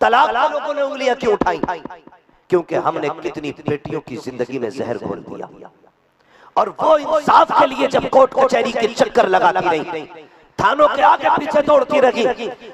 तलाक पर लोगों ने उंगलियां क्यों उठाई? क्योंकि हमने कितनी बेटियों की जिंदगी में जहर घोल दिया। और वो इंसाफ के लिए जब कोर्ट कचहरी के चक्कर लगाती रही, थानों के आगे पीछे दौड़ती रही,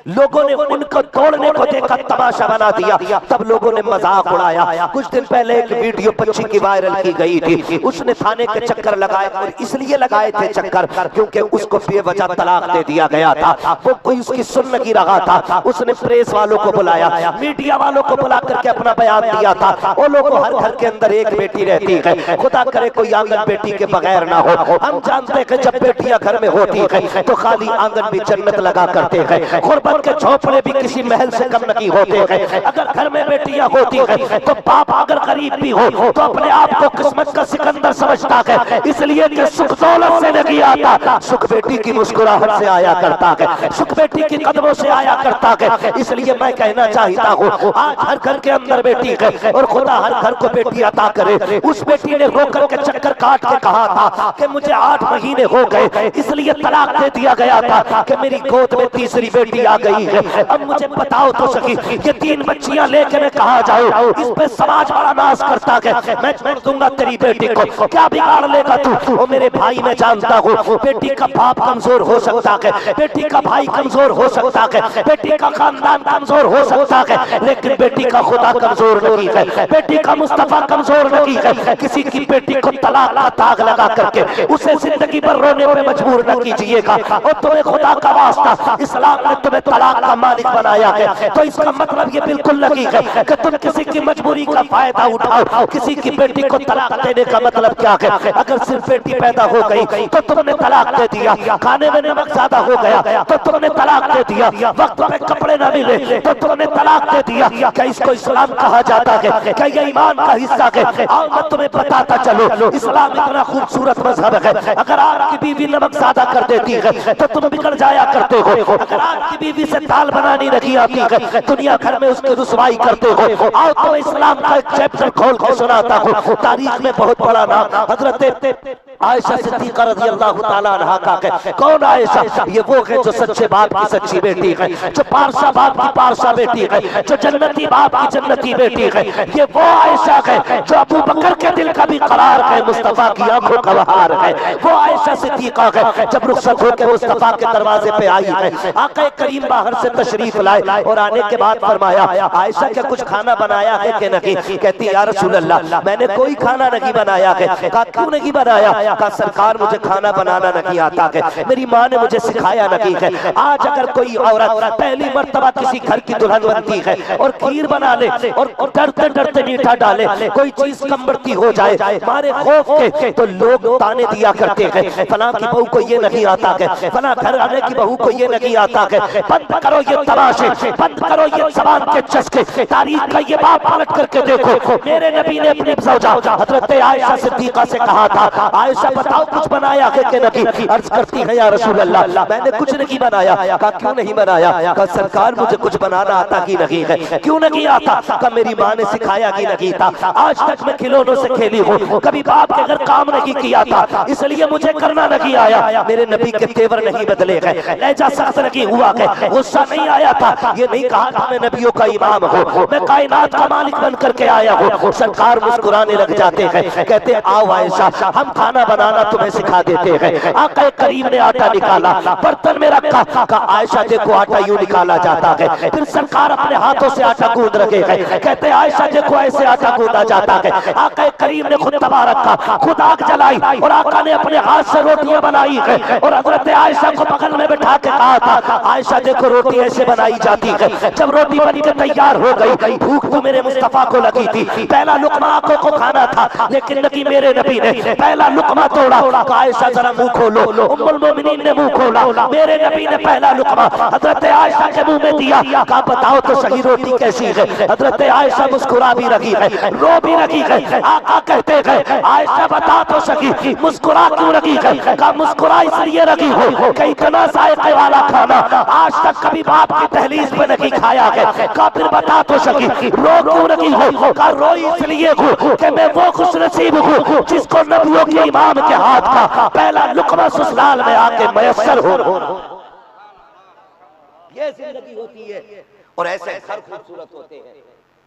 लोगों ने उनको दौड़ने को देखा तमाशा बना दिया, तब लोगों ने मजाक उड़ाया। कुछ दिन पहले एक वीडियो बच्ची की वायरल की गई थी, उसने थाने के चक्कर लगाए, और इसलिए लगाए थे चक्कर क्योंकि उसको बेवजह तलाक दे दिया गया था। वो कोई उसकी सुन नहीं रहा था। उसने प्रेस वालों को बुलाया, मीडिया वालों को बुला करके अपना बयान दिया था। वो लोग हर घर के अंदर एक बेटी रहती है, खुदा करे कोई आंगन बेटी के बगैर ना हो। हम जानते हैं कि जब बेटियां घर में होती है तो खाली आंगन भी जन्नत लगा करते हैं, गुर्बत के झोपड़े भी किसी महल से कम नहीं होते हैं। अगर घर में बेटियां होती है तो बाप अगर गरीब भी हो तो अपने आप को किस्मत का सिकंदर समझता है, इसलिए कि सुख दौलत से नहीं आता, सुख बेटी की मुस्कुराहट से आया करता है, सुख बेटी की कदमों से आया करता है। इसलिए मैं कहना चाहता हूँ, आज हर घर के अंदर बेटी है और खुदा हर घर को बेटी अता करे। उस बेटी ने रो करके चक्कर काट के कहा था कि मुझे 8 महीने हो गए, इसलिए तलाक दे दिया गया था कि मेरी गोद में तीसरी बेटी आ गई है। अब मुझे बताओ तो सही, ये 3 बच्चियां लेके मैं कहा जाऊं? इस पे समाज बड़ा नाश करता है। मैं छोड़ दूंगा तेरी बेटी को, क्या बिगाड़ लेगा तू? ओ मेरे भाई, मैं जानता हूँ बेटी का बाप कमजोर हो सकता है, बेटी का भाई कमजोर हो सकता है, बेटी का खानदान कमजोर हो सकता है, लेकिन बेटी का खुदा कमजोर नहीं है, बेटी का मुस्तफा कमजोर नहीं है। किसी की बेटी को तलाक का दाग लगा करके उसे जिंदगी भर रोने पे मजबूर न कीजिएगा। और तुम्हें खुदा का वास्ता, इस्लाम ने तुम्हें तलाक का मालिक बनाया है, तो इसका मतलब ये बिल्कुल नहीं है कि तुम किसी की मजबूरी का फायदा उठाओ। किसी की बेटी को तलाक देने का मतलब क्या है? अगर सिर्फ बेटी पैदा हो गई तो तुमने तलाक दे दिया, खाने में नमक ज्यादा हो गया तो तुमने तलाक दे दिया, वक्त पे कपड़े न मिले तो तुमने तलाक दे दिया। क्या इसको इस्लाम कहा जाता है? क्या ये ईमान का हिस्सा है? आओ मैं तुम्हें बताता चलो, इस्लाम इतना खूबसूरत मजहब है। अगर आपकी बीवी नमक ज्यादा कर देती है तो तुम बिगड़ जाया करते हो। अगर आपकी बीवी से दाल बनानी नहीं आती है, दुनिया भर में उसकी रुसवाई करते हो। आओ तो इस्लाम का एक चैप्टर खोल के सुनाता हूँ। तारीख में बहुत बड़ा नाम हजरत आयशा सिद्दीका रज़ियल्लाहु ताला अन्हा का है। कौन आयशा? ये वो है जो सच्चे बाप की सच्ची बेटी है, जो पारसा बाप की पारसा बेटी है, जो जन्नती बाप की जन्नती बेटी है। ये वो आयशा है जो अबू बकर के दिल का भी करार है, मुस्तफा की आंखों का बहार है। वो आयशा सिद्दीका है जब रुखसत होकर मुस्तफा के दरवाजे पे आई है, आका करीम बाहर से तशरीफ लाए और आने के बाद फरमाया, आयशा क्या कुछ खाना बनाया है कि नहीं? कहती या रसूल अल्लाह, मैंने कोई खाना नहीं बनाया है। कहा क्यों नहीं बनाया? कहा सरकार मुझे खाना बनाना नहीं आता है, मेरी माँ ने मुझे सिखाया नहीं है। आज अगर कोई औरत पहली मर्तबा किसी घर की दुल्हन बनती है और खीर बना ले और डरते डरते मीठा डाले, कोई चीज कम बढ़ती हो जाए मारे खौफ के, तो लोग ताने दिया करते हैं, फला की बहू को ये नहीं आता है, फला घर आने की बहू को ये नहीं आता है। बंद करो ये तमाशे, बंद करो ये ज़बान के चस्के। तारीख का ये बाप पलट करके देखो, मेरे नबी ने अपनी ज़ौजा हज़रत आयशा सिद्दीका से कहा था, आयशा बताओ कुछ बनाया है कि नहीं? अर्ज करती है या रसूल अल्लाह, मैंने कुछ नहीं बनाया। कहा क्यों नहीं बनाया? कहा सरकार मुझे कुछ बनाना आता ही नहीं है। क्यों नहीं आता? कहा मेरी माँ ने सिखाया ही नहीं था, आज तक मैं खिलौनों से खेली हूँ, कभी बाप के घर काम नहीं किया था, इसलिए मुझे करना नहीं आया। मेरे नबी के तेवर नहीं बदले गए, लहजा सख्त नहीं हुआ है, गुस्सा नहीं आया था, ये नहीं कहा था मैं नबियों का इमाम हूँ, मैं कायनात का मालिक बन करके आया हूँ। सरकार मुस्कुराने लग जाते हैं, कहते आओ आयशा हम खाना बनाना तुम्हें सिखा देते हैं। आका करीम ने आटा निकाला, बर्तन में रखा, कहा आयशा देखो आटा यूं निकाला जाता है। फिर सरकार अपने हाथों से आटा गूंद रखे हैं, कहते आयशा देखो ऐसे आटा गूंदा जाता है। आका करीम ने खुद तवा रखा, खुद आग जलाई और आका ने अपने हाथ से रोटियां बनाई है और हजरत आयशा को बगल में बैठा के कहा था, आयशा देखो रोटी ऐसे बनाई जाती है। जब रोटी बन के तैयार हो गई, भूख तो मेरे मुस्तफा को लगी थी, पहला लुकमा आंखों को खाना था, लेकिन नबी मेरे नबी ने पहला लुकमा तोड़ा। आयशा जरा मुंह खोलो, उम्मुल मोमिनीन ने मुंह खोला, मेरे नबी ने पहला लुकमा हजरत आयशा के मुंह में दिया। कहा बताओ तो सही रोटी कैसी है? हजरत आयशा मुस्कुरा भी रही है, रो भी रही है। आका कहते हैं आयशा बता तो सही मुस्कुरा क्यों रही है? कहा मुस्कुरा इसलिए रही हो कि इतना जायके वाला खाना आज तक कभी बाप की दहलीज पे नहीं खाया है। कहा फिर बता तो सही रो क्यों रही हो? कहा रो इसलिए हूँ कि मैं वो खुश नसीब हूँ जिसको नबियों के इमाम के हाथ का पहला लुकमा ससुराल में आके मयसर हो। ये जिंदगी होती है। और ऐसे घर खूबसूरत होते हैं,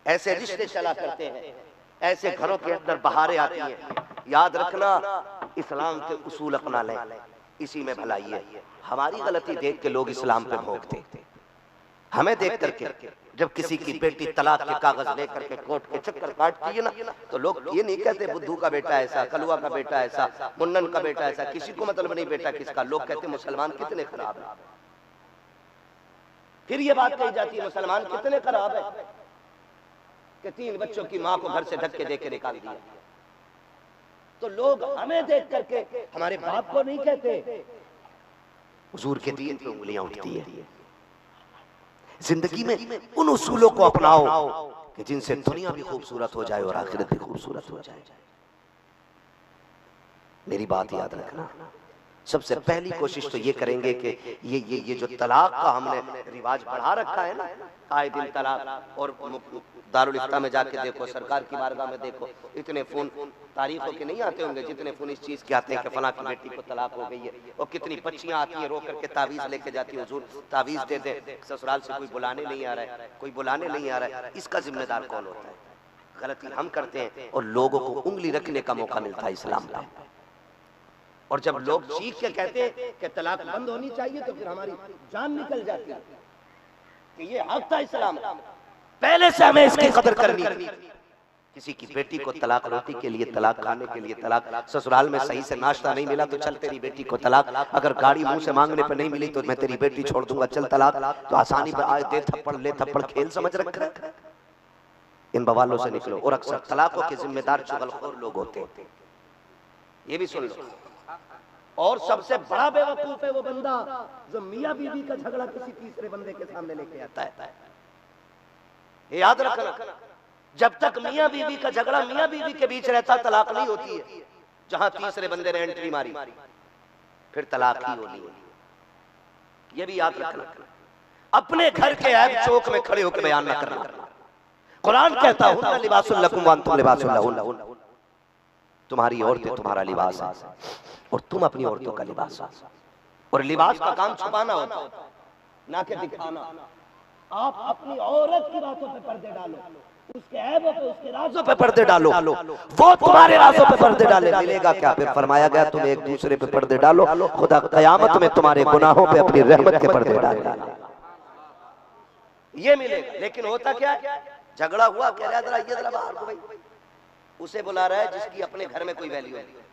ऐसे रिश्ते चला करते हैं, ऐसे घरों के अंदर बहारें आती हैं। याद रखना, इस्लाम के उसूल अपना लें, इसी में भलाई है। हमारी गलती देख के लोग इस्लाम पे भोंकते, हमें देख करके जब किसी की बेटी तलाक के कागज लेकर के कोर्ट के चक्कर काटती है ना, तो लोग ये नहीं कहते बुद्धू का बेटा ऐसा, कलुआ का बेटा ऐसा, मुन्नन का बेटा ऐसा, किसी को मतलब नहीं बेटा किसका। लोग कहते मुसलमान कितने खराब है। फिर ये बात कही जाती है मुसलमान कितने खराब है कि 3 बच्चों की मां को घर से धक्के दे के निकाल दिया। तो लोग हमें देख करके हमारे बाप को नहीं कहते, हुजूर के दीन पे उंगलियां उठती है। जिंदगी में उन उसूलों को अपनाओ कि जिनसे दुनिया भी खूबसूरत हो जाए और आखिरत भी खूबसूरत हो जाए। मेरी बात याद रखना, सबसे पहली कोशिश तो ये करेंगे कि ये जो तलाक का हमने रिवाज बढ़ा रखा है ना, आए दिन तलाक, और दारुल इफ्ता में जाके देखो, सरकार की बारगाह में देखो, इतने फोन तारीखों के नहीं आते होंगे जितने फोन इस चीज के आते हैं कि फलां की बेटी को तलाक हो गई है। और कितनी बच्चियां आती हैं रो करके तावीज लेके जाती है, हुजूर तावीज दे दे, ससुराल से कोई बुलाने नहीं आ रहा है, कोई बुलाने नहीं आ रहा है। इसका जिम्मेदार कौन होता है? गलती हम करते हैं और लोगों को उंगली रखने का मौका मिलता है इस्लाम का। और जब लोग चीख के कहते हैं कि तलाक बंद होनी चाहिए, तो फिर हमारी जान निकल जाती है कि ये हक था इस्लाम का। पहले से हमें इसकी कदर करनी। किसी की बेटी को तलाक, रोटी के लिए तलाक, खाने के लिए तलाक, ससुराल में सही से नाश्ता नहीं मिला तो चल तेरी बेटी को तलाक, अगर गाड़ी मुंह से मांगने पर नहीं मिली तो मैं तेरी बेटी छोड़ दूंगा, चल तलाक। तो आसानी पर आए दे थप्पड़ ले थप्पड़ खेल समझ रखा है। इन बवालों से निकलो। और अक्सर तलाकों के जिम्मेदार चुगलखोर लोग होते हैं, ये भी सुन लो। और सबसे बड़ा बेवकूफ है वो बंदा जो मियां बीवी का झगड़ा किसी तीसरे बंदे के सामने लेके आता है। याद रखना, जब तक मियां बीवी का झगड़ा मियां बीवी के बीच रहता, तलाक नहीं होती है। जहां तीसरे बंदे ने एंट्री मारी फिर तलाक ही होनी है। ये भी याद रखना। अपने घर के ऐब चौक में खड़े होकर बयान न करना। कुरान कहता हुन्ना लिबासुल लकुम व अंतुम लिबासुल लहुन्ना, तुम्हारी औरतें तुम्हारा लिबास है और तुम अपनी औरतों का लिबास है। और लिबास का काम छुपाना होता है, ना कि दिखाना। आप अपनी औरत की बातों पे पर्दे डालो, उसके ऐबों पे, उसके राजों पे पर्दे डालो, वो तुम्हारे राजों पे पर्दे डाले। मिलेगा क्या? फिर फरमाया गया तुम एक दूसरे पे पर्दे डालो, खुदा कयामत में तुम्हारे गुनाहों पे अपनी रहमत के पर्दे डालेगा। ये मिलेगा। लेकिन होता क्या, झगड़ा हुआ, कह रहा जरा ये जरा बाहर को भाई, उसे बुला रहा है जिसकी अपने घर में कोई वैल्यू नहीं।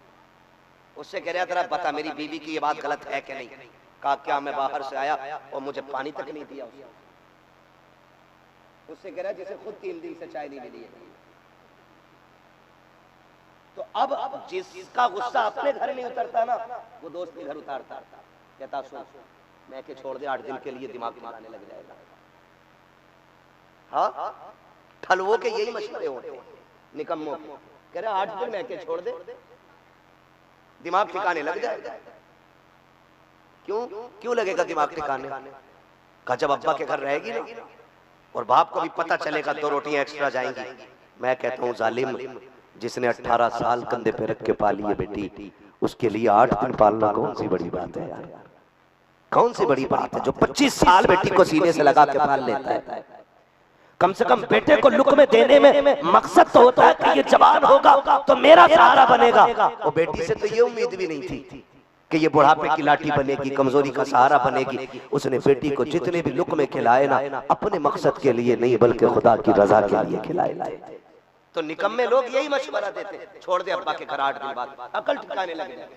उससे कह रहा जरा बता मेरी बीवी की ये बात गलत है कि नहीं। कहा क्या, मैं बाहर से आया और मुझे पानी तक नहीं दिया। उससे कह रहा जिसे खुद 3 दिन से चाय नहीं मिली है। तो अब जिसका गुस्सा अपने घर नहीं उतरता ना, वो दोस्त के घर उतारता। कहता सुन, मैं के छोड़ दे, 8 दिन के लिए दिमाग लगाने लग जाएगा। हाँ, ठलवों के यही मशवरे होते हैं, निकम्मों के। कह रहा 8 दिन मैं के छोड़ दे, दिमाग ठिकाने लग जाएगा। क्यों लगेगा दिमाग ठिकाने? का जब अब्बा के घर रहेगी ना और बाप को भी पता चलेगा 2 रोटियां एक्स्ट्रा जाएंगी। मैं कहता हूँ जालिम, जिसने 18 साल कंधे पे रख के पाली है बेटी, उसके लिए 8 दिन पालना कौन सी बड़ी बात है यार? कौन सी बड़ी बात है? जो 25 साल बेटी को सीने से लगा के पाल लेता है, कम से कम बेटे को लुक़्मे देने में मकसद तो होता है कि ये जवान होगा तो मेरा सहारा बनेगा। और बेटी से तो ये उम्मीद भी नहीं थी कि ये बुढ़ापे की लाठी बनेगी, कमजोरी का सहारा बनेगी। उसने बेटी को जितने भी लुक़्मे खिलाए ना, अपने मकसद के लिए नहीं बल्कि खुदा की रजा के लिए खिलाए। तो निकम्मे लोग यही मशवरा देते, छोड़ दे अब्बा के घर 8 दिन बाद, अकल ठिकाने लगे जाए।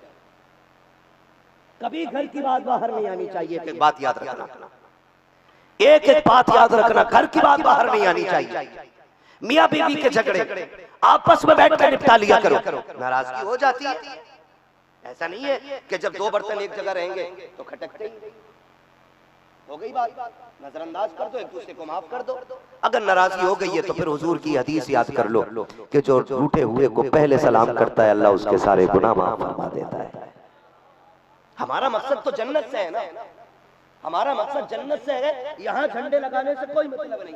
कभी घर की बात बाहर नहीं आनी चाहिए। एक बात याद रखना, एक बात याद रखना, घर की बात बाहर नहीं आनी चाहिए। मियां बीवी के झगड़े आपस में बैठकर निपटा लिया करो। नाराजगी हो जाती है, ऐसा नहीं है कि जब 2 बर्तन एक जगह रहेंगे तो खटकते ही। हो गई बात, नजरअंदाज कर दो, एक दूसरे को माफ कर दो। अगर नाराजगी हो गई है तो फिर हुजूर की हदीस याद कर लो कि जो रूठे हुए को पहले सलाम करता है, अल्लाह उसके सारे गुनाह माफ फरमा देता है। हमारा मकसद तो जन्नत से है ना, हमारा मकसद जन्नत से है, यहाँ झंडे लगाने से कोई मतलब नहीं।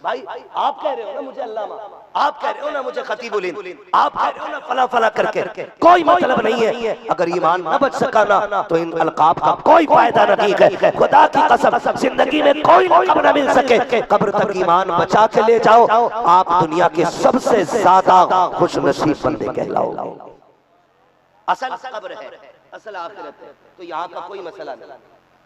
भाई आप कह रहे हो ना मुझे अल्लामा, आप कह रहे हो ना मुझे खतीबुल हिंद, आप कह रहे हो ना फला फला करके, कोई मतलब नहीं है। अगर ईमान न बच सका ना तो इन अलकाब का कोई फायदा नहीं है। खुदा की कसम जिंदगी में कोई लक़ब न मिल सके, कब्र तक ईमान बचा के ले जाओ, आप दुनिया के सबसे ज्यादा खुशनसीब बंदे कहलाओगे। असल कब्र है, असल आखिरत है। तो यहाँ का कोई मसला नहीं।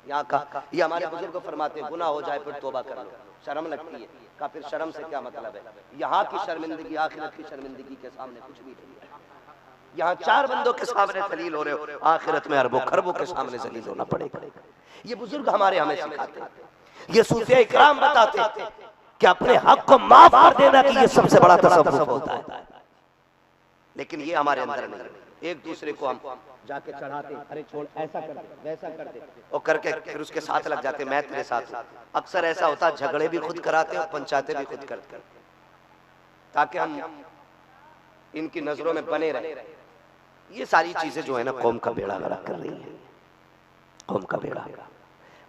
यहाँ का ये हमारे बुजुर्ग फरमाते हैं, गुनाह हो जाए फिर तौबा कर लो, शर्म लगती है का फिर शर्म से क्या मतलब है। यहाँ की शर्मिंदगी आखिरत की शर्मिंदगी के सामने कुछ भी नहीं है। यहाँ 4 बंदों के सामने जलील हो रहे हो, आखिरत में अरबों खरबों के सामने जलील होना पड़ेगा। ये बुजुर्ग हमारे हमें सिखाते हैं, ये सूफिया इकराम बताते हैं कि अपने हक को माफ कर देना कि ये सबसे बड़ा तसव्वुफ होता है। लेकिन ये हमारे अंदर नहीं है। एक दूसरे को हम जाके चढ़ाते, अरे छोड़ ऐसा कर दे वैसा कर दे, और करके फिर उसके साथ लग जाते, मैं तेरे साथ। अक्सर ऐसा होता है, झगड़े भी खुद कराते और पंचायतें भी खुद करते, ताकि हम इनकी नजरों में बने रहे। ये सारी चीजें जो है ना कौम का बेड़ा गर्क कर रही है, कौम का बेड़ा।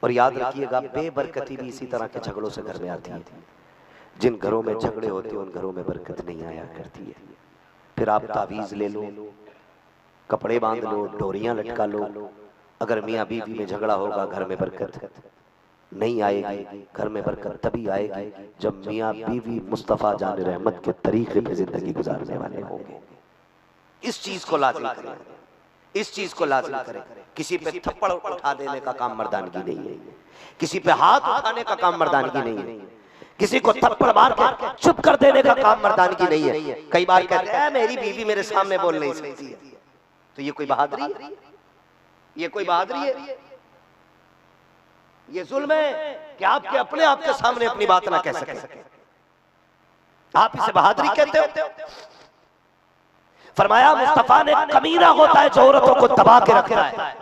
और याद रखिएगा बेबरकती भी इसी तरह के झगड़ों से घर में आती है। जिन घरों में झगड़े होते हैं उन घरों में बरकत नहीं आया करती है। फिर आप तावीज ले लो, कपड़े बांध लो, डोरियां लटका लो, अगर मियाँ बीवी में झगड़ा होगा घर में बरकत नहीं आएगी। घर में बरकत तभी आएगी जब मियाँ बीवी मुस्तफ़ा जान रहमत के तरीके पे जिंदगी गुजारने वाले होंगे। इस चीज को लाज़िम करें, इस चीज को लाज़िम करें। किसी पे थप्पड़ उठा देने का काम मर्दानगी नहीं है, किसी पे हाथ उठाने का काम मर्दानगी नहीं है, किसी को थप्पड़ मार के चुप कर देने का काम मर्दानगी नहीं है। कई बार कहते हैं मेरी बीवी मेरे सामने बोल नहीं सकती है, तो ये कोई बहादुरी है? ये कोई बहादुरी है? ये जुल्म है कि आपके अपने आप के सामने अपनी बात ना कह सके। आप इसे बहादुरी कहते हो? फरमाया मुस्तफा ने कमीना होता है जो औरतों को दबा के रखता है।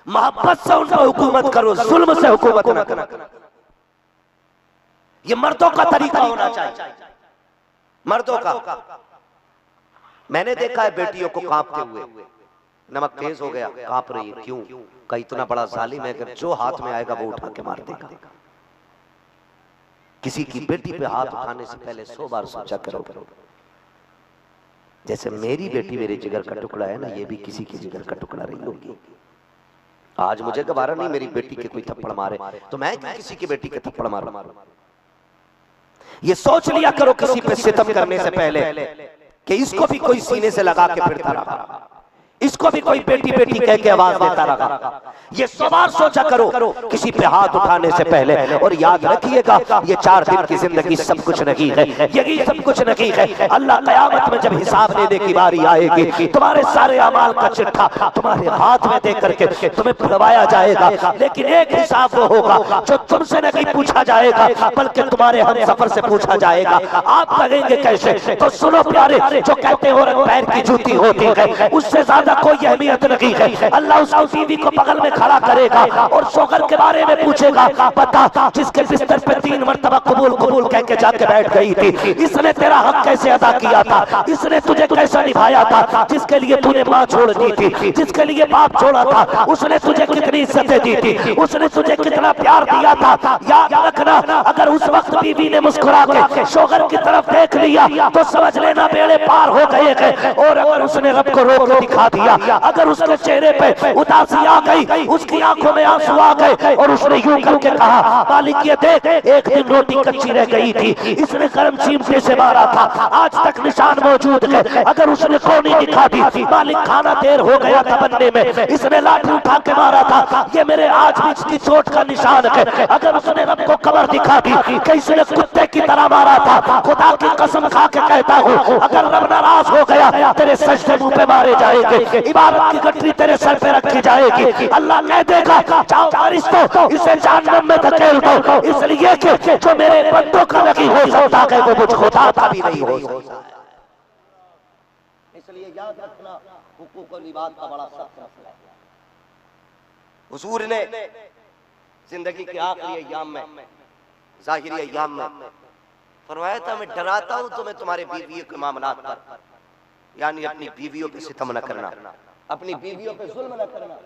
मोहब्बत से उन पर हुकूमत करो, जुल्म से हुकूमत ना करो। ये मर्दों का तरीका होना चाहिए, मर्दों का। मैंने देखा है बेटियों को कांपते हुए, नमक तेज हो गया कांप रही है, क्यों? का इतना बड़ा जालिम है कि जो हाथ में आएगा वो उठा के मार देगा। किसी की बेटी पे हाथ उठाने से पहले 100 बार सोचा करो। जैसे मेरी बेटी मेरे जिगर का टुकड़ा है ना, ये भी किसी की जिगर का टुकड़ा रही होगी। आज मुझे गवारा नहीं मेरी बेटी के कोई थप्पड़ मारे, तो मैं किसी की बेटी के थप्पड़ मारूं? ये सोच लिया करो किसी पे सितम करने से पहले कि इसको भी कोई सीने से लगा के फिरता रहा, इसको भी कोई बेटी बेटी कह के आवाज देता रहा। ये 100 बार सोचा करो किसी पे हाथ उठाने से पहले। और याद रखिएगा ये 4 दिन की जिंदगी सब कुछ नहीं है, यही सब कुछ नहीं है। अल्लाह कयामत में जब हिसाब लेने की बारी आएगी, तुम्हारे सारे अमाल का चिट्ठा तुम्हारे हाथ में दे करके तुम्हें बुलवाया जाएगा। लेकिन एक हिसाब वो होगा जो तुमसे नहीं पूछा जाएगा, बल्कि तुम्हारे हम सफर से पूछा जाएगा। आप कहेंगे कैसे? तो सुनो प्यारे, जो कहते हो पैर की जूती होती है उससे ज्यादा कोई अहमियत नहीं है। अल्लाह उसकी बीवी को बगल में खड़ा करेगा और शोहर के बारे में पूछेगा, बता जिसके बिस्तर पे 3 मरतबा कबूल कबूल कह के जाके बैठ गई थी, इसने तेरा हक कैसे अदा किया था? इसने तुझे कैसा निभाया था? जिसके लिए तूने माँ छोड़ दी थी, जिसके लिए बाप छोड़ा था, उसने तुझे कितनी इज्जतें दी थी, उसने तुझे कितना प्यार दिया था। याद रखना, अगर उस वक्त बीवी ने मुस्कुरा के शोहर की तरफ देख लिया तो समझ लेना बेड़े पार हो गए हैं। और अगर उसने रब को रोक दिखा दिया, अगर उसके चेहरे पे उदासी आ गई, उसकी आंखों में आंसू आ गए और उसने यूं करके कहा, मालिक ये देख, एक दिन रोटी कच्ची रह गई थी, इसने गर्म चिमटे से मारा था, आज तक निशान मौजूद है। अगर उसने कोनी दिखा दी, मालिक खाना देर हो गया था बनने में, इसने लाठी उठा के मारा था, ये मेरे आज भी इसकी चोट का निशान है। अगर उसने रब को कमर दिखा दी कि इसने कुत्ते की तरह मारा था, खुदा की कसम खा के कहता हूँ, अगर रब नाराज हो गया तेरे सजदे मुंह पे मारे जाएंगे, इबादत की गठरी तेरे सर पे रखी जाएगी। अल्लाह कह देगा जाओ फरिश्तों इसे जहन्नम में धकेल दो, इसलिए कि जो मेरे बंदों का नहीं हो सकता है वो मुझ खुदा का भी नहीं हो सकता। इसलिए याद रखना, हुकूक और इबादत का बड़ा सख्त मसला है। हुजूर ने जिंदगी के आखिरी अय्याम में, ज़ाहिरी अय्याम में फरमाया था, मैं डराता हूं तुम्हें तुम्हारे बीवियों के मामलात पर, यानी अपनी बीवियों पे सितम न करना, अपनी बीवियों पे जुल्म न करना।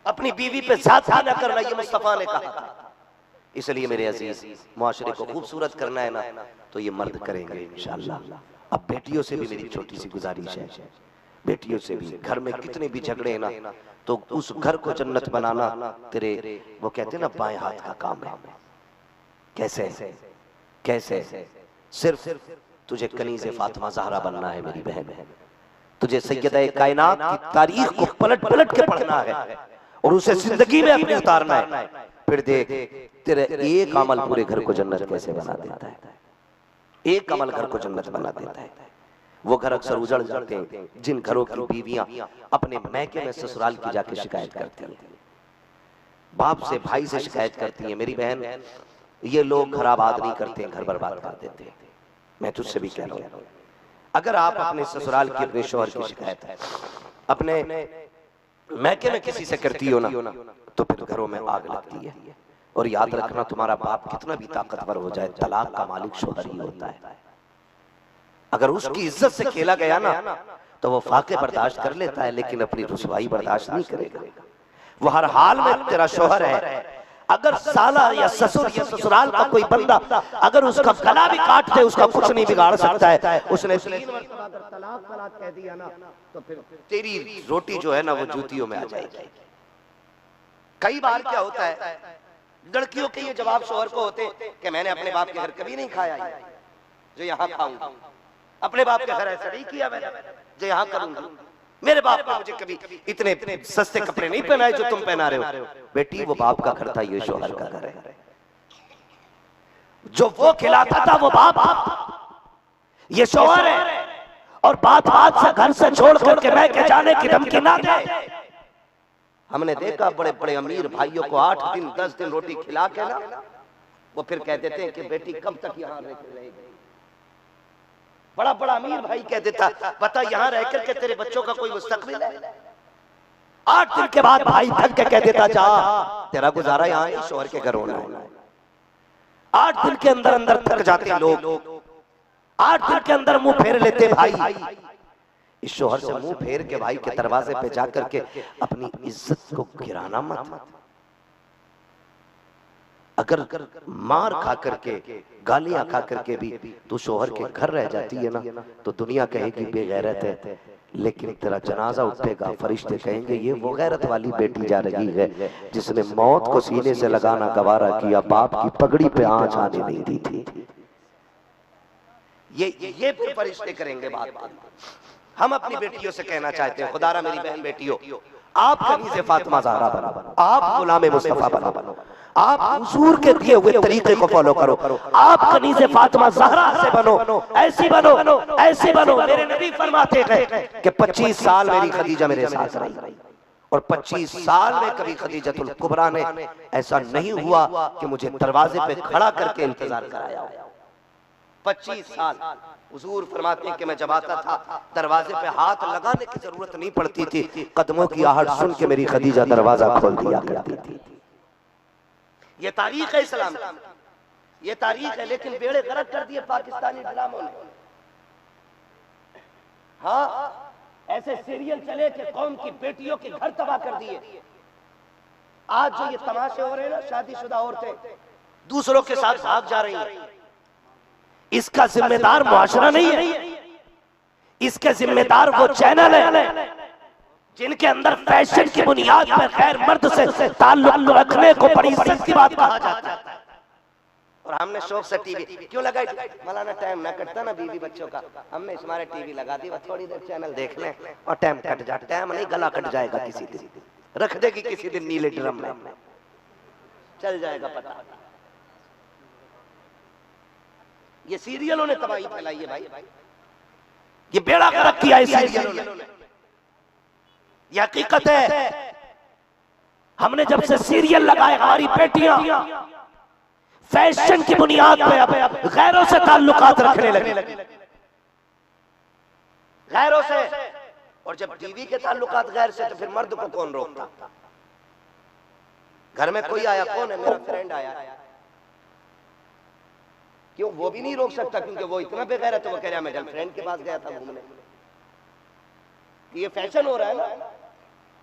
अपनी बीवी पे ज्यादती न करना, ये मुस्तफा ने कहा था। इसलिए मेरे अजीज, मुआशरे को खूबसूरत करना है ना, तो ये मर्द करेंगे इंशाअल्लाह। अब बेटियों से भी मेरी छोटी सी गुजारिश है, बेटियों से भी, घर में कितने भी झगड़े हैं ना, तो उस घर को जन्नत बनाना तेरे, वो कहते हैं ना, बाएं हाथ का काम है। कैसे कैसे? सिर्फ तुझे कनीज़े फातिमा ज़हरा बनना है मेरी बहन, तुझे सैयदा कायनात की तारीख को पलट पलट के पढ़ना है और उसे जिंदगी में अपनी उतारना है। फिर देख तेरे एक अमल पूरे घर को जन्नत कैसे बना देता है। एक अमल घर को जन्नत बना देता है। वो घर अक्सर उजड़ जाते हैं जिन घरों की बीवियां अपने मैके में ससुराल की जाके शिकायत करती हैं, बाप से भाई से शिकायत करती है, मेरी बहन ये लोग खराब बात नहीं करते, घर बर्बाद कर देते हैं। मैं तुझसे भी कह रहा हूं, अगर आप अपने ससुराल की, अपने शोहर की शिकायत है अपने मैके में किसी से करती हो ना, तो फिर घरों में आग लगती है। और याद रखना, तुम्हारा बाप कितना भी ताकतवर हो जाए, तलाक का मालिक शोहर ही होता है। अगर उसकी इज्जत से खेला गया ना, तो वो फाके बर्दाश्त कर लेता है, लेकिन अपनी रुसवाई बर्दाश्त नहीं करेगा। वो हर हाल में तेरा शोहर है। अगर साला या ससुर या ससुराल का कोई बंदा अगर उसका गला भी काट दे, उसका कुछ नहीं बिगाड़ सकता है। उसने 3 मरतबा अगर तलाक तलाक कह दिया ना, तो फिर तेरी रोटी जो है ना, वो जूतियों में आ जाएगी। कई बार क्या होता है, लड़कियों के ये जवाब शोहर को होते कि मैंने अपने बाप के घर कभी नहीं खाया जो यहाँ खाऊंगा, अपने बाप के घर ऐसा नहीं किया मैंने जो यहाँ करूंगा, मेरे बाप ने मुझे कभी इतने सस्ते कपड़े नहीं पहनाए जो तुम पहना रहे हो। बेटी, वो बाप का घर था, ये शोहर का घर है। जो वो खिलाता था वो बाप, ये शोहर है। और बात बात से घर से छोड़ करके मैं के जाने की धमकी ना दे। हमने देखा बड़े बड़े अमीर भाइयों को 8 दिन 10 दिन रोटी खिला के ना, वो फिर कह देते हैं कि बेटी कब तक यहाँ रहेगी। बड़ा बड़ा अमीर भाई कह देता, पता यहाँ रह करके तेरे बच्चों का कोई मुस्तकबिल है। 8 दिन के बाद भाई थक के कह देता, जा तेरा गुजारा यहाँ शोहर के घर होना है। 8 दिन के अंदर अंदर थक जाते लोग, 8 दिन के अंदर मुंह फेर लेते भाई। इस शोहर से मुंह फेर के भाई के दरवाजे पे जाकर के अपनी इज्जत को गिराना मत। अगर मार खा करके, गालियां खा करके भी तू शोहर के घर रह जाती है ना, तो दुनिया कहेगी बेगैरत है, लेकिन तेरा जनाजा उठेगा, फरिश्ते कहेंगे ये वो गैरत वाली बेटी जा रही है जिसने मौत को सीने से लगाना गवारा किया, बाप की पगड़ी पे आंच आने नहीं दी थी। ये फिर फरिश्ते करेंगे बात। हम अपनी बेटियों से कहना चाहते हैं, खुदारा मेरी बहन बेटियों, आप कनीज़े फातिमा ज़हरा बनो, आप गुलाम मुस्तफा बनो, आप हुजूर के दिए हुए तरीके को फॉलो करो, आप कनीज़े फातिमा ज़हरा से बनो, ऐसी बनो, ऐसी बनो। मेरे नबी फरमाते हैं कि 25 साल मेरी खदीजा मेरे साथ रही और 25 साल में कभी खदीजतुल कुबरा ने ऐसा नहीं हुआ कि मुझे दरवाजे पे खड़ा करके इंतजार कराया हो। 25 साल हुजूर फरमाते हैं कि मैं जब आता था दरवाजे पे हाथ लगाने की जरूरत नहीं पड़ती थी, कदमों की आहट सुन के मेरी खदीजा दरवाजा खोल दिया करती थी। ये तारीख है इस्लाम की, ये तारीख है। लेकिन बेड़े गर्क कर दिए पाकिस्तानी ड्रामों ने। हाँ, ऐसे सीरियल चले कि कौम की बेटियों के घर तबाह कर दिए। आज जो ये तमाशे हो रहे हैं ना, शादीशुदा औरतें दूसरों के साथ भाग जा रही हैं, इसका जिम्मेदार मुआशरा नहीं है, इसके जिम्मेदार वो चैनल है जिनके अंदर फैशन की बुनियाद पर गैर मर्द से ताल्लुक रखने को बड़ी इज्जत की बात कहा जाता है। और हमने शौक से टीवी क्यों लगाई, मौलाना टाइम ना कटता ना बीवी बच्चों का, हमने हमारे टीवी लगा दी, थोड़ी देर चैनल देख लें और टाइम कट जाए। टाइम नहीं, गला कट जाएगा किसी दिन, रख देगी किसी दिन नीले ड्रम में, चल जाएगा पता। ये सीरियलों ने तबाही फैलाई है भाई, ये बेड़ा गर्क किया है सीरियलों ने। ये हकीकत है। हमने जब से सीरियल लगाए, हमारी बेटियां फैशन की बुनियाद पे अब गैरों से ताल्लुकात रखने लगे, गैरों से। और जब टीवी के ताल्लुकात गैर से, तो फिर मर्द को कौन रोकता? घर में कोई आया, कौन है? मेरा फ्रेंड आया, क्यों? वो भी नहीं रोक सकता क्योंकि वो इतना बेगैरत है। वो कह रहा मैं गर्लफ्रेंड के पास गया था घूमने। ये फैशन हो रहा है ना।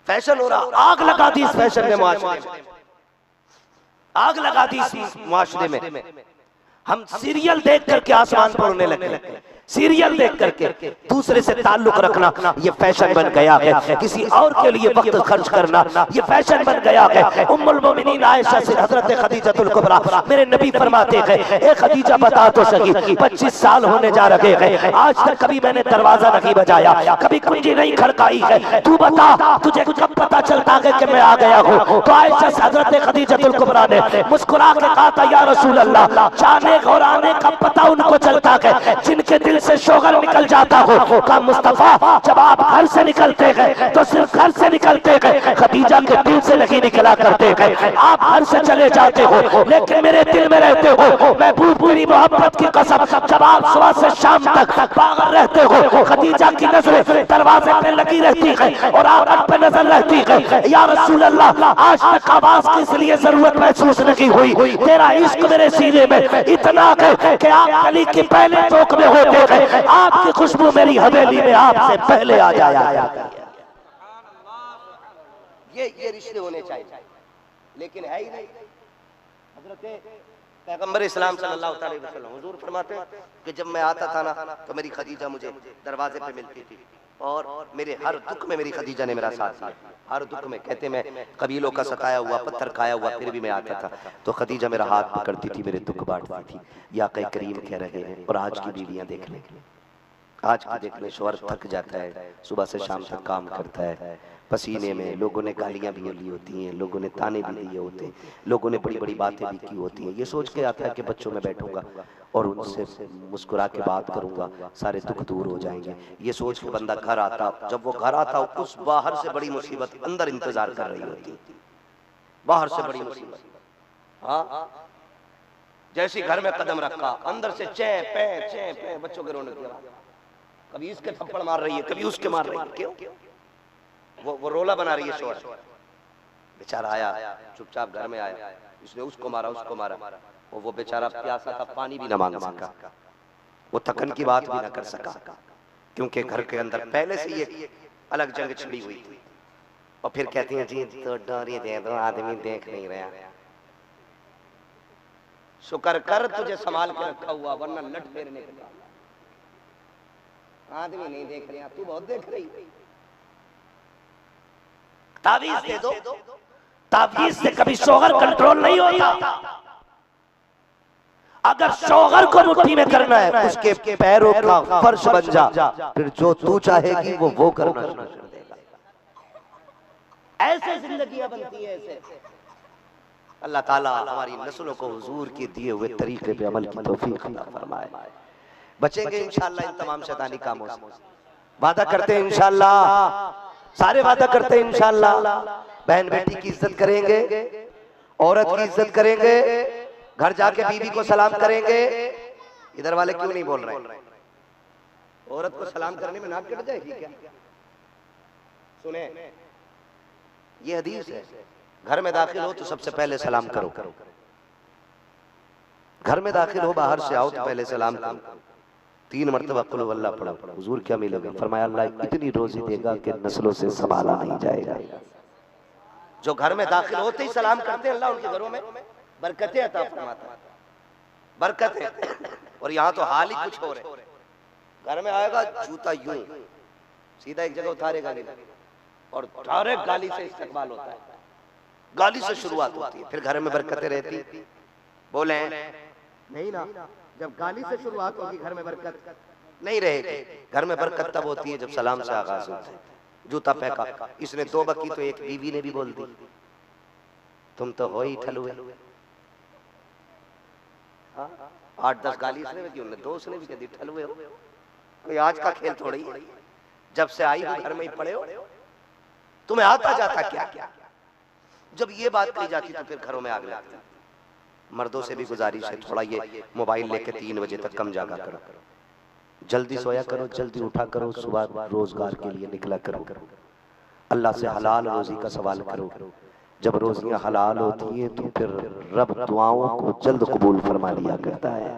फैशन हो रहा, आग लगा दी इस फैशन ने मुआशरे में, आग लगा दी इस मुआशरे में। हम सीरियल देख करके आसमान पर उड़ने लगे, सीरियल देख करके दूसरे से ताल्लुक रखना ये फैशन बन गया है, किसी और के लिए वक्त खर्च करना ये फैशन बन गया है। उम्मुल मोमिनीन आयशा से हजरत खदीजतुल कुबरा, मेरे नबी फरमाते हैं, ए खदीजा बता तो सही 25 साल होने जा रहे हैं, आज तक कभी मैंने दरवाजा नहीं बजाया, कभी कुंजी नहीं खड़काई है, तू बता तुझे कब पता चलता है कि मैं आ गया हूँ। तो आयशा से हजरत खदीजतुल कुबरा ने मुस्कुरा के कहा था, या रसूल अल्लाह, जाने और आने का पता उनको चलता है जिनके दिल से शोगर निकल जाता हो। का मुस्तफा, जब आप घर से निकलते हैं तो सिर्फ घर से निकलते हैं, खदीजा के दिल से नहीं निकला करते हैं। आप घर से चले जाते हो लेकिन मेरे दिल में रहते हो। मैं पूरी मोहब्बत की कसम, जब आप सुबह से शाम तक पागल रहते हो, खदीजा की नजरें दरवाजे पे लगी रहती है और आप पे नजर रहती है। या रसूल अल्लाह, आज तक आवाज की इसलिए जरूरत महसूस नहीं हुई, तेरा इश्क मेरे सीने में इतना है कि आप गली की पहले चौक में होते हैं, आपकी खुशबू मेरी हवेली में आपसे पहले आ जाया। ये रिश्ते होने चाहिए, लेकिन है ही नहीं। हजरत पैगंबर इस्लाम सल्लल्लाहु अलैहि वसल्लम हुजूर फरमाते हैं कि जब मैं आता था ना तो मेरी खदीजा मुझे दरवाजे पे मिलती थी और मेरे हर दुख में मेरी खदीजा ने मेरा साथ दिया। हर दुख में, कहते मैं कबीलों का सताया हुआ, पत्थर खाया हुआ, फिर भी मैं आता था तो खदीजा मेरा हाथ पकड़ती थी, मेरे दुख बांटती थी। या कई करीम कह रहे हैं। और आज की बीवियां देख लें, आज की देख लें, शौहर थक जाता है, सुबह से शाम तक काम करता है, पसीने में, लोगों ने गालियां भी ली होती हैं, लोगों ने ताने भी दिए होते हैं, लोगों ने बड़ी बड़ी बातें भी की होती हैं। ये सोच के आता है कि बच्चों में बैठूंगा और उनसे मुस्कुरा के बात करूंगा, सारे दुख दूर हो जाएंगे। ये सोच के बंदा घर आता, जब वो घर आता उस बाहर से बड़ी मुसीबत अंदर इंतजार कर रही होती, बाहर से बड़ी मुसीबत। हाँ, जैसे घर में कदम रखा अंदर से चैं पै बच्चों के रोने की आवाज, कभी इसके थप्पड़ मार रही है, कभी उसके मार रही है। क्यों? वो रोला बना रही है शोर। बेचारा आया चुपचाप घर में आया, इसने उसको मारा उसको मारा, और वो बेचारा प्यासा था, पानी भी ना मांग सका, वो थकन की बात भी ना कर सका, क्योंकि घर के अंदर पहले से ये अलग जंग छिड़ी हुई थी। और फिर कहती हैं जी तो डोरी दे दो, आदमी देख नहीं रहा। शुक्र कर तुझे संभाल के रखा हुआ, वरना लट फेरने के बाद आदमी नहीं देख रहा, तू बहुत देख रही। तावीज दे दो, तावीज से कभी शौहर कंट्रोल नहीं होता। अगर शौहर को मुट्ठी में करना है, उसके पैरों का फर्श बन जा, फिर जो तू चाहेगी वो करना शुरू कर देगा। ऐसे जिंदगियां बनती है। ऐसे अल्लाह ताला हमारी नस्लों को हुजूर के दिए हुए तरीके पे अमल की तौफीक अता फरमाए। बचेंगे इंशाअल्लाह इन तमाम शैतानी कामों से, वादा करते हैं इंशाअल्लाह, सारे वादा करते हैं इंशाअल्लाह। बहन बेटी की इज्जत करेंगे, औरत की इज्जत करेंगे, घर जाके बीवी को सलाम करेंगे। इधर वाले क्यों नहीं बोल रहे? औरत को सलाम करने में नाक कट जाएगी क्या? सुने, ये हदीस है, घर में दाखिल हो तो सबसे पहले सलाम करो। घर में दाखिल हो, बाहर से आओ तो पहले सलाम करो। 3 मरतबा कुल वल्लाह पढ़ो। हुजूर क्या मिलेगा? फरमाया अल्लाह इतनी रोजी देगा कि नस्लों से संभाला नहीं जाएगा। जो घर में दाखिल होते ही सलाम करते हैं, अल्लाह उनके घरों में बरकतें अता फरमाता है, बरकतें। और यहाँ तो हाल ही कुछ हो रहे, घर में आएगा जूता यूं सीधा एक जगह उतारेगा नहीं, और डायरेक्ट गाली से इस्तेमाल होता है, गाली से शुरुआत होती है, फिर घर में बरकतें रहती। बोले नहीं ना, जब गाली से शुरुआत होगी घर में बरकत नहीं रहेगी। घर में बरकत तब होती है जब सलाम से आगाज होता है। जूता फेंका, इसने 2 बकी तो एक बीवी ने भी बोल दी, तुम तो हो ही ठलुए। 8-10 गाली इसने भी दी, उन्होंने 2 उसने भी कह दी, ठलुए हो। कोई आज का खेल थोड़ी, जब से आई हो घर में ही पड़े हो, तुम्हें आता जाता क्या क्या। जब ये बात कही जाती तो फिर घरों में आग लगती। मर्दों से भी गुजारिश है, थोड़ा ये मोबाइल लेके 3 बजे तक कम जागा करो, जल्दी सोया करो, जल्दी उठा करो, सुबह रोजगार के लिए निकला करो, अल्लाह से हलाल रोजी का सवाल करो। जब रोजियां हलाल होती हैं तो फिर रब दुआओं को जल्द कबूल फरमा लिया करता है।